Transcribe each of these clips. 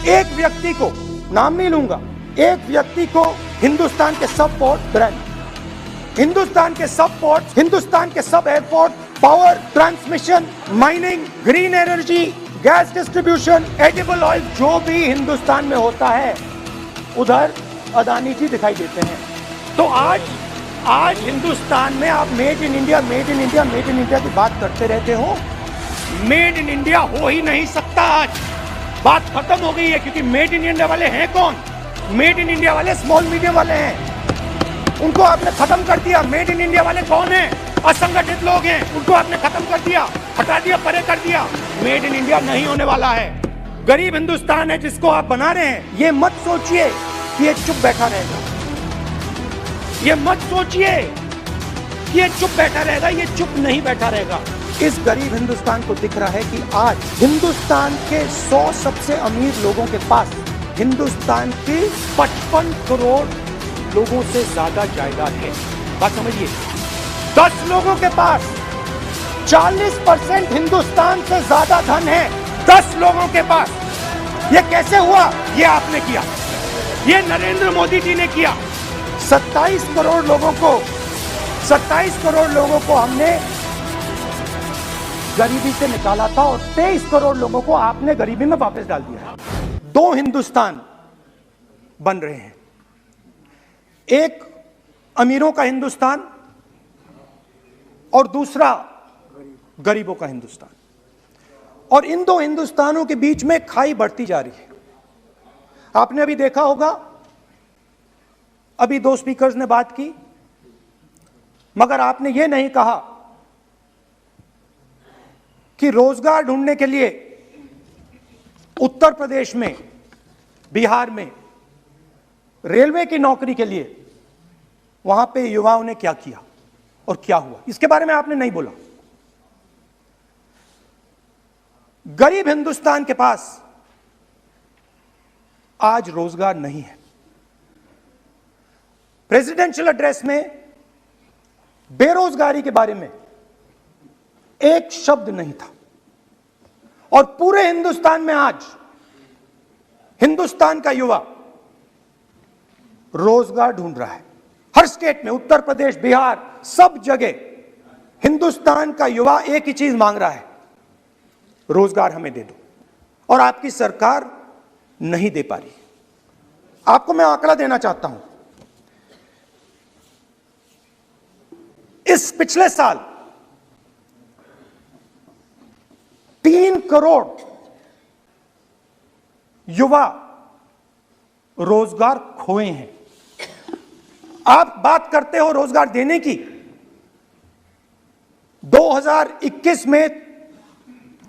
एक व्यक्ति को, नाम नहीं लूंगा, एक व्यक्ति को हिंदुस्तान के सब पोर्ट ब्रांड, हिंदुस्तान के सब पोर्ट, हिंदुस्तान के सब airport, power transmission, mining, green energy, gas distribution, edible oil, जो भी हिंदुस्तान में होता है उधर अदानी जी दिखाई देते हैं। तो आज हिंदुस्तान में आप made in India, made in India, made in India की बात करते रहते हो। मेड इन इंडिया हो ही नहीं सकता। आज बात खत्म हो गई है, क्योंकि मेड इन इंडिया वाले हैं कौन? मेड इन इंडिया वाले स्मॉल मीडियम वाले हैं, उनको आपने खत्म कर दिया। मेड इन इंडिया वाले कौन है? असंगठित लोग हैं, उनको आपने खत्म कर दिया, हटा दिया, परे कर दिया। मेड इन इंडिया नहीं होने वाला है। गरीब हिंदुस्तान है जिसको आप बना रहे हैं। ये मत सोचिए कि ये चुप बैठा रहेगा, ये मत सोचिए कि ये चुप बैठा रहेगा, ये चुप नहीं बैठा रहेगा। इस गरीब हिंदुस्तान को दिख रहा है कि आज हिंदुस्तान के 100 सबसे अमीर लोगों के पास हिंदुस्तान के 55 करोड़ लोगों से ज्यादा जायदाद है। बात समझिए, 10 लोगों के पास 40% हिंदुस्तान से ज्यादा धन है। 10 लोगों के पास। ये कैसे हुआ? ये आपने किया, ये नरेंद्र मोदी जी ने किया। 27 करोड़ लोगों को हमने गरीबी से निकाला था और 23 करोड़ लोगों को आपने गरीबी में वापस डाल दिया। 2 हिंदुस्तान बन रहे हैं, एक अमीरों का हिंदुस्तान और दूसरा गरीबों का हिंदुस्तान। और इन 2 हिंदुस्तानों के बीच में खाई बढ़ती जा रही है। आपने अभी देखा होगा, अभी 2 स्पीकर्स ने बात की, मगर आपने यह नहीं कहा कि रोजगार ढूंढने के लिए उत्तर प्रदेश में, बिहार में रेलवे की नौकरी के लिए वहां पे युवाओं ने क्या किया और क्या हुआ, इसके बारे में आपने नहीं बोला। गरीब हिंदुस्तान के पास आज रोजगार नहीं है। प्रेसिडेंशियल एड्रेस में बेरोजगारी के बारे में एक शब्द नहीं था। और पूरे हिंदुस्तान में आज हिंदुस्तान का युवा रोजगार ढूंढ रहा है। हर स्टेट में, उत्तर प्रदेश, बिहार, सब जगह हिंदुस्तान का युवा एक ही चीज मांग रहा है, रोजगार हमें दे दो। और आपकी सरकार नहीं दे पा रही। आपको मैं आंकड़ा देना चाहता हूं। इस पिछले साल 3 करोड़ युवा रोजगार खोए हैं। आप बात करते हो रोजगार देने की। 2021 में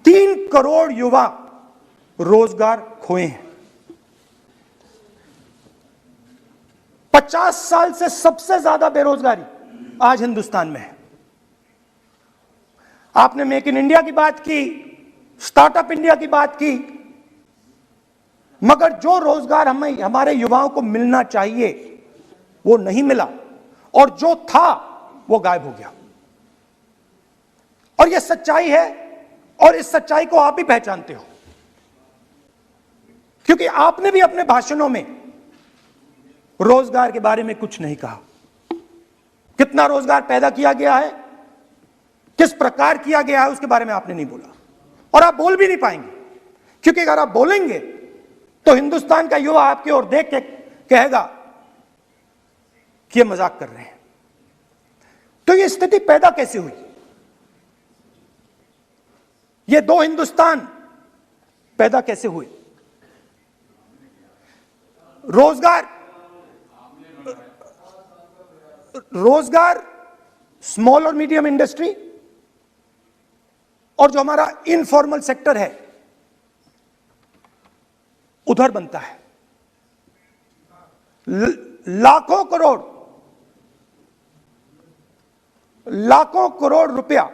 3 करोड़ युवा रोजगार खोए हैं। 50 साल से सबसे ज्यादा बेरोजगारी आज हिंदुस्तान में है। आपने मेक इन इंडिया की बात की, स्टार्टअप इंडिया की बात की, मगर जो रोजगार हमारे युवाओं को मिलना चाहिए वो नहीं मिला, और जो था वो गायब हो गया। और ये सच्चाई है, और इस सच्चाई को आप भी पहचानते हो, क्योंकि आपने भी अपने भाषणों में रोजगार के बारे में कुछ नहीं कहा। कितना रोजगार पैदा किया गया है, किस प्रकार किया गया है, उसके बारे में आपने नहीं बोला। और आप बोल भी नहीं पाएंगे, क्योंकि अगर आप बोलेंगे तो हिंदुस्तान का युवा आपकी ओर देख के कहेगा कि ये मजाक कर रहे हैं। तो ये स्थिति पैदा कैसे हुई? ये 2 हिंदुस्तान पैदा कैसे हुए? रोजगार स्मॉल और मीडियम इंडस्ट्री और जो हमारा इनफॉर्मल सेक्टर है उधर बनता है। लाखों करोड़ रुपया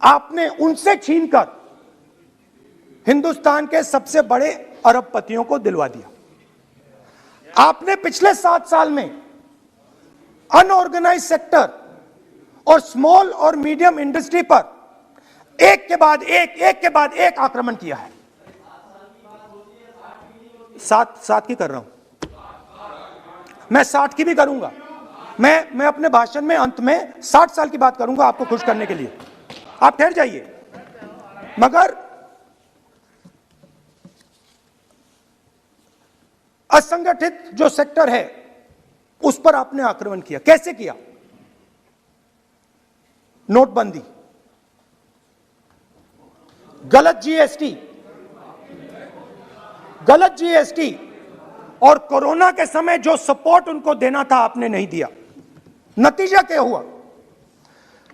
आपने उनसे छीनकर हिंदुस्तान के सबसे बड़े अरबपतियों को दिलवा दिया। आपने पिछले 7 साल में अनऑर्गेनाइज्ड सेक्टर और स्मॉल और मीडियम इंडस्ट्री पर एक के बाद एक आक्रमण किया है। सात की कर रहा हूं, मैं 60 की भी करूंगा। मैं अपने भाषण में अंत में 60 साल की बात करूंगा आपको खुश करने के लिए। आप ठहर जाइए। मगर असंगठित जो सेक्टर है उस पर आपने आक्रमण किया। कैसे किया? नोटबंदी, गलत जीएसटी और कोरोना के समय जो सपोर्ट उनको देना था आपने नहीं दिया। नतीजा क्या हुआ?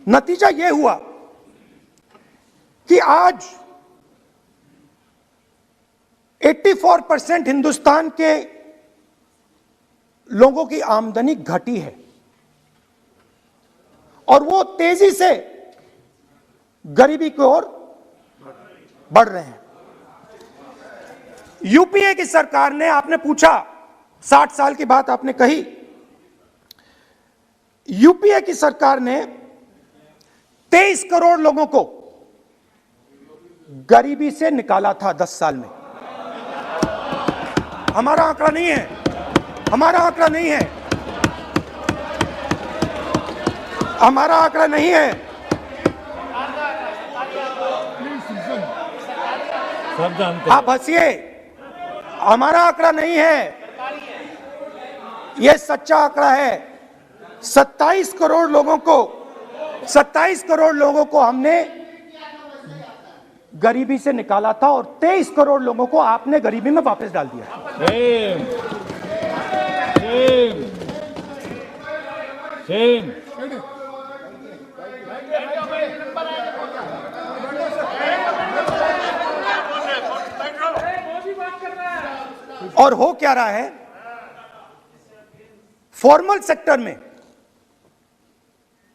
नतीजा यह हुआ कि आज 84% हिंदुस्तान के लोगों की आमदनी घटी है और वो तेजी से गरीबी की ओर बढ़ रहे हैं। यूपीए की सरकार ने, आपने पूछा 60 साल की बात आपने कही, यूपीए की सरकार ने 23 करोड़ लोगों को गरीबी से निकाला था 10 साल में। हमारा आंकड़ा नहीं है, हमारा आंकड़ा नहीं है, हमारा आंकड़ा नहीं है। सब जानते हैं। आप हंसिए, हमारा आंकड़ा नहीं है, यह सच्चा आंकड़ा है। 27 करोड़ लोगों को हमने गरीबी से निकाला था और 23 करोड़ लोगों को आपने गरीबी में वापस डाल दिया। सेम। और हो क्या रहा है? फॉर्मल सेक्टर में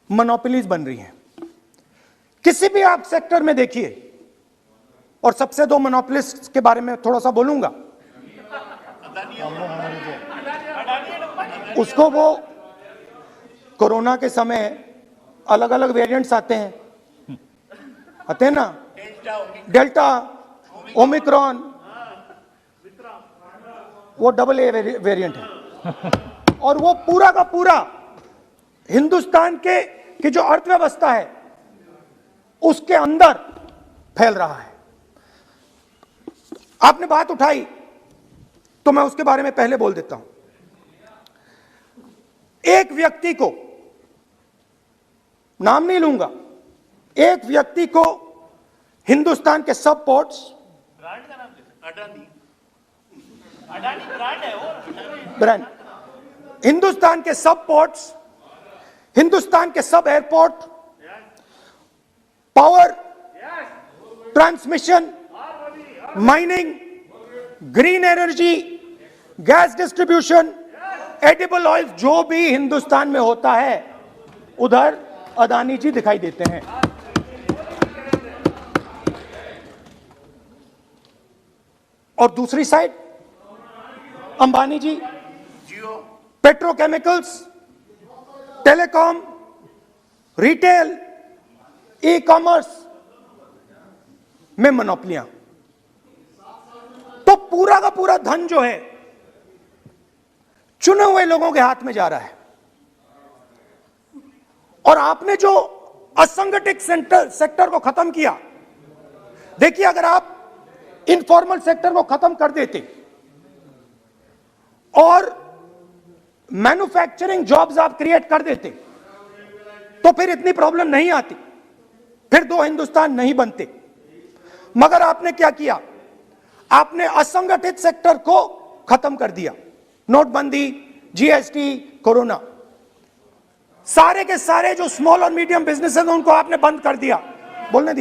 मोनोपोलीज बन रही हैं। किसी भी आप सेक्टर में देखिए, और सबसे दो मोनोपोलिस्ट के बारे में थोड़ा सा बोलूंगा। उसको वो कोरोना के समय अलग अलग वेरिएंट्स आते हैं ना, डेल्टा, ओमिक्रॉन, वो AA वेरिएंट है और वो पूरा का पूरा हिंदुस्तान की जो अर्थव्यवस्था है उसके अंदर फैल रहा है। आपने बात उठाई तो मैं उसके बारे में पहले बोल देता हूं। एक व्यक्ति को, नाम नहीं लूंगा, एक व्यक्ति को हिंदुस्तान के सब पोर्ट्स, ब्रांड का नाम अडानी ब्रांड है वो, ब्रांड, हिंदुस्तान के सब पोर्ट्स, हिंदुस्तान के सब airport, power, transmission, mining, green energy, gas distribution, edible oil, जो भी हिंदुस्तान में होता है उधर अदानी जी दिखाई देते हैं। और दूसरी side Ambani ji, petrochemicals, telecom, retail, e commerce में मोनोपोलियां। तो पूरा का पूरा धन जो है चुने हुए लोगों के हाथ में जा रहा है। और आपने जो असंगठित सेक्टर को खत्म किया, देखिए अगर आप इनफॉर्मल सेक्टर को खत्म कर देते और मैन्युफैक्चरिंग जॉब्स आप क्रिएट कर देते तो फिर इतनी प्रॉब्लम नहीं आती, फिर दो हिंदुस्तान नहीं बनते। मगर आपने क्या किया? आपने असंगठित सेक्टर को खत्म कर दिया। नोटबंदी, जीएसटी, कोरोना, सारे के सारे जो स्मॉल और मीडियम बिजनेसेस हैं उनको आपने बंद कर दिया। बोलने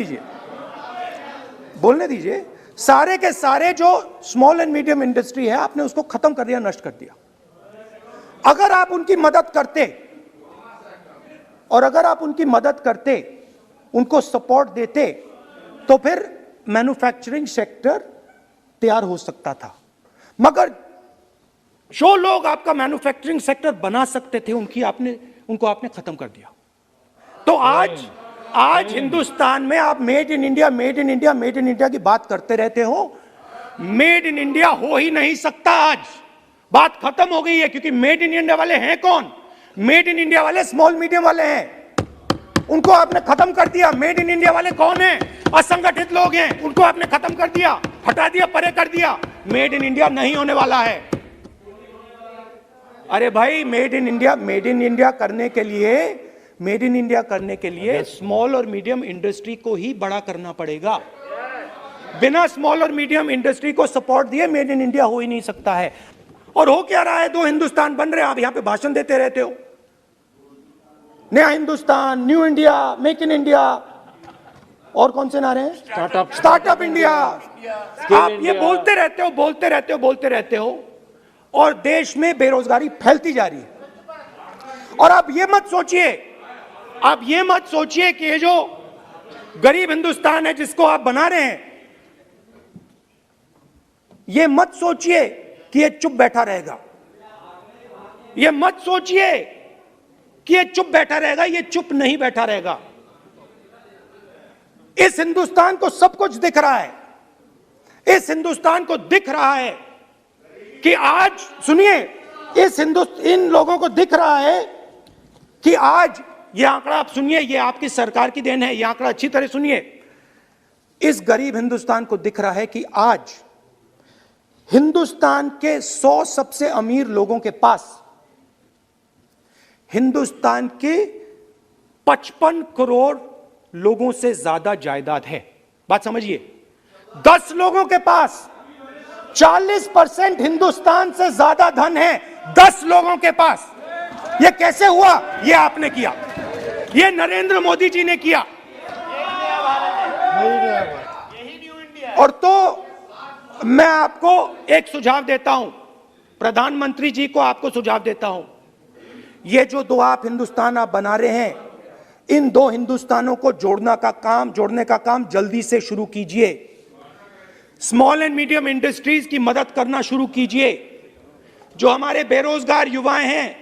दीजिए। सारे के सारे जो स्मॉल एंड मीडियम इंडस्ट्री है आपने उसको खत्म कर दिया, नष्ट कर दिया। अगर आप उनकी मदद करते और अगर आप उनकी मदद करते, उनको सपोर्ट देते, तो फिर मैन्युफैक्चरिंग सेक्टर तैयार हो सकता था। मगर जो लोग आपका मैन्युफैक्चरिंग सेक्टर बना सकते थे उनको आपने खत्म कर दिया। तो आज हिंदुस्तान में आप मेड इन इंडिया की बात करते रहते हो, मेड इन इंडिया हो ही नहीं सकता। आज बात खत्म हो गई है, क्योंकि मेड इन इंडिया वाले हैं कौन? मेड इन इंडिया वाले स्मॉल मीडियम वाले हैं, उनको आपने खत्म कर दिया। मेड इन इंडिया वाले कौन हैं? असंगठित लोग हैं, उनको आपने खत्म कर दिया, हटा दिया, परे कर दिया। मेड इन इंडिया नहीं होने वाला है। अरे भाई, मेड इन इंडिया करने के लिए स्मॉल और मीडियम इंडस्ट्री को ही बड़ा करना पड़ेगा। बिना स्मॉल और मीडियम इंडस्ट्री को सपोर्ट दिए मेड इन इंडिया हो ही नहीं सकता है। और हो क्या रहा है? दो हिंदुस्तान बन रहे हैं। आप यहां पे भाषण देते रहते हो, नया Hindustan, new India, make in India, और कौन से नारे हैं? Startup India. आप ये बोलते रहते हो और देश में बेरोजगारी फैलती जा रही है। और आप ये मत सोचिए कि ये जो गरीब हिंदुस्तान है जिसको आप बना रहे हैं, ये मत सोचिए कि ये चुप बैठा रहेगा। ये मत सोचिए कि ये चुप बैठा रहेगा। ये चुप नहीं बैठा रहेगा। इस हिंदुस्तान को सब कुछ दिख रहा है। इस हिंदुस्तान को दिख रहा है कि आज, सुनिए, इन लोगों को दिख रहा है कि आज ये आंकड़ा, आप सुनिए, ये आपकी सरकार की देन है, ये आंकड़ा अच्छी तरह सुनिए। इस गरीब हिंदुस्तान को दिख रहा है कि आज हिंदुस्तान के 100 सबसे अमीर लोगों के पास हिंदुस्तान के 55 करोड़ लोगों से ज्यादा जायदाद है। बात समझिए, 10 लोगों के पास 40% हिंदुस्तान से ज्यादा धन है। 10 लोगों के पास। यह कैसे हुआ? यह आपने किया, यह नरेंद्र मोदी जी ने किया। और तो मैं आपको एक सुझाव देता हूं, प्रधानमंत्री जी को आपको सुझाव देता हूं, ये जो दो आप हिंदुस्तान आप बना रहे हैं, इन दो हिंदुस्तानों को जोड़ने का काम जल्दी से शुरू कीजिए। स्मॉल एंड मीडियम इंडस्ट्रीज की मदद करना शुरू कीजिए। जो हमारे बेरोजगार युवाएं हैं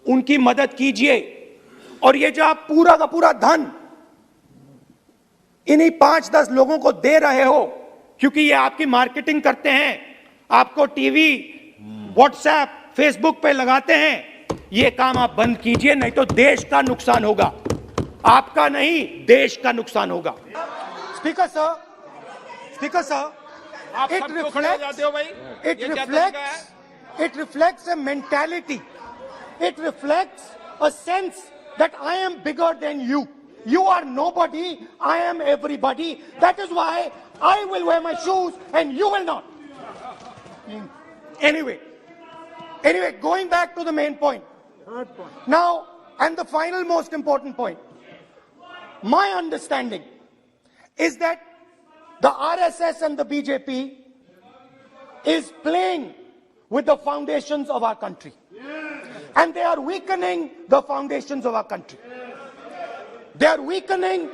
उनकी मदद कीजिए। और ये जो आप पूरा का पूरा धन इन्हीं 5-10 लोगों को दे रहे हो, क्योंकि ये आपकी मार्केटिंग करते हैं, आपको टीवी, व्हाट्सएप, फेसबुक पे लगाते हैं, ये काम आप बंद कीजिए, नहीं तो देश का नुकसान होगा। आपका नहीं, देश का नुकसान होगा। स्पीकर सर, आप सब क्यों खड़े हो जाते हो भाई? it reflects a mentality. It reflects a sense that I am bigger than you. You are nobody, I am everybody. That is why I will wear my shoes and you will not. Anyway, going back to the main point. Now, and the final most important point. My understanding is that the RSS and the BJP is playing with the foundations of our country. And they are weakening the foundations of our country. They are weakening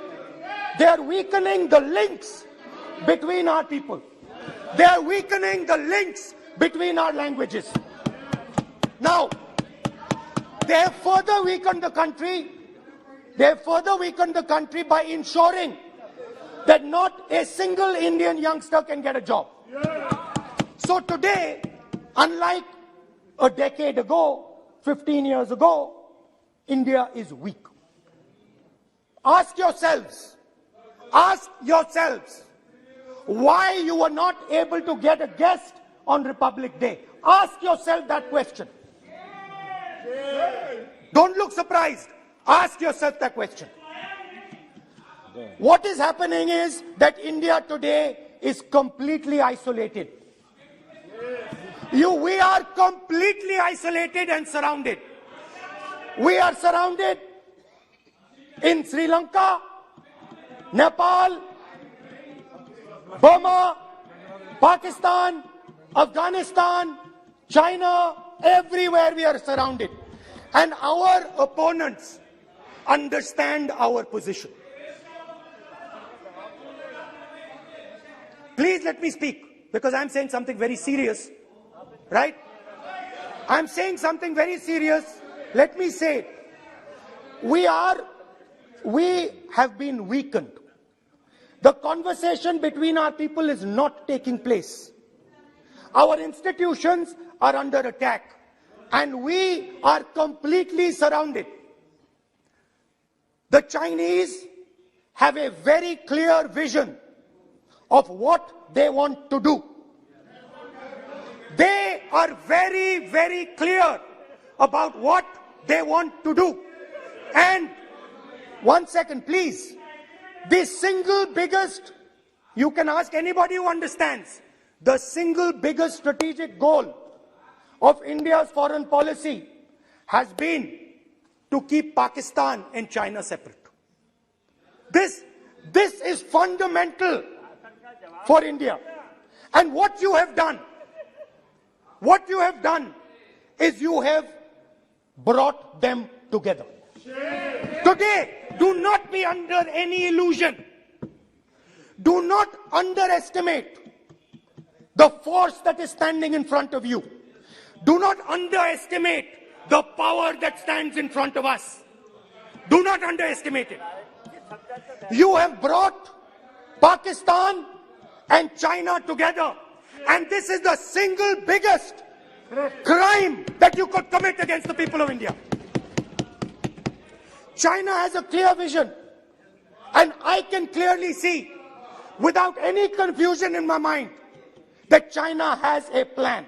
the links between our people. They are weakening the links between our languages. Now, they have further weakened the country. They have further weakened the country by ensuring that not a single Indian youngster can get a job. So today, unlike a decade ago, 15 years ago, India is weak. Ask yourselves, why you were not able to get a guest on Republic Day. Ask yourself that question. Don't look surprised. Ask yourself that question. What is happening is that India today is completely isolated. We are completely isolated and surrounded. We are surrounded in Sri Lanka, Nepal, Burma, Pakistan, Afghanistan, China, everywhere we are surrounded. And our opponents understand our position. Please let me speak, because I'm saying something very serious, right? I'm saying something very serious. Let me say it. We have been weakened. The conversation between our people is not taking place. Our institutions are under attack, and we are completely surrounded. The Chinese have a very clear vision of what they want to do. They are very, very clear about what they want to do. And one second, please. The single biggest, you can ask anybody who understands, the single biggest strategic goal of India's foreign policy has been to keep Pakistan and China separate. This is fundamental for India. And what you have done is you have brought them together. Today, do not be under any illusion. Do not underestimate the force that is standing in front of you. Do not underestimate the power that stands in front of us. Do not underestimate it. You have brought Pakistan and China together, and this is the single biggest crime that you could commit against the people of India. China has a clear vision, and I can clearly see, without any confusion in my mind, that China has a plan.